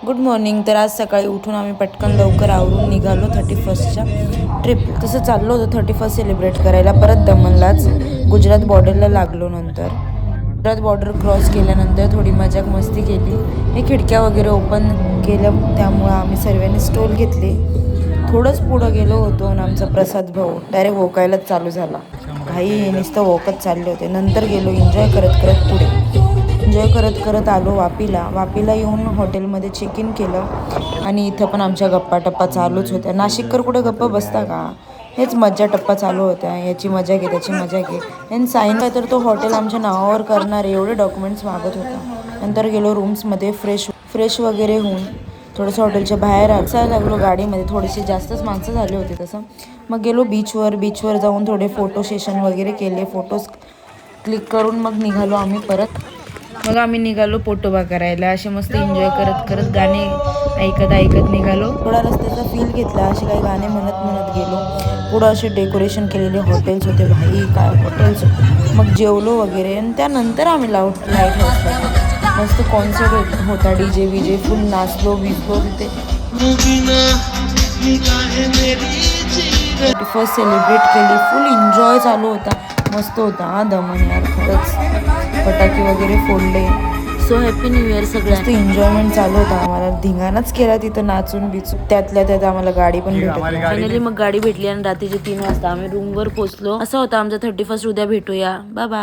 Good morning. तर आज सकाळी उठून आम्ही पटकन लवकर आवरून निघालो 31च्या ट्रिप. तसं चाललो होतं 31 सेलिब्रेट करायला परत दमनलाच गुजरात बॉर्डरला लागलो. नंतर गुजरात बॉर्डर क्रॉस केल्यानंतर थोडी मजाक मस्ती केली. हे खिडक्या वगैरे ओपन केलं त्यामुळं आम्ही सर्वांनी स्टॉल घेतले. थोडंच पुढं गेलो होतो आणि आमचा प्रसाद भाऊ डायरेक्ट वोकायलाच चालू झाला. भाई नुसतं वोकत चालले होते. नंतर गेलो एन्जॉय करत करत पुढे. एन्जॉय करत करत आलो वापीला येऊन हॉटेलमध्ये चेक इन केलं. आणि इथं पण आमच्या गप्पा टप्पा चालूच होत्या. नाशिककर कुठे गप्पा बसता का, हेच मज्जा टप्पा चालू होत्या. याची मजा घे त्याची मजा घे. आणि साईन काय तर तो हॉटेल आमच्या नावावर करणार एवढे डॉक्युमेंट्स मागत होता. नंतर गेलो रूम्समध्ये फ्रेश वगैरे होऊन थोडंसं हॉटेलच्या बाहेर असायला लागलो. गाडीमध्ये थोडीशी जास्तच माणसं झाली होती तसं. मग गेलो बीचवर जाऊन थोडे फोटो सेशन वगैरे केले. फोटोज क्लिक करून मग निघालो आम्ही परत. मग आम्ही निघालो पोटोबा करायला. असे मस्त एन्जॉय करत करत गाणे ऐकत निघालो. थोडा रस्त्याचा फील घेतला. असे काही गाणे म्हणत गेलो. पुढं असे डेकोरेशन केलेले हॉटेल्स होते. भाई काय हॉटेल्स. मग जेवलो वगैरे आणि त्यानंतर आम्ही लाईट हाऊसला मस्त कॉन्सर्ट होता. डीजे विजे फुल नाचलो बिचलो तिथे. 31 सेलिब्रेट केली. फुल एन्जॉय चालू होता. मस्त होता हा दमन यार खरंच. फटाके वगैरे फोडले. सो हॅपी न्यू इयर सगळ्यांना. एन्जॉयमेंट चालू होता. आम्हाला धिंगाणाच केला तिथं नाचून बिचून. त्यातल्या त्यात आम्हाला गाडी पण भेटली. फायनली मग गाडी भेटली आणि रात्रीचे 3 वाजता आम्ही रूमवर पोहोचलो. असं होतं आमचा 31 उद्या भेटूया. Bye bye.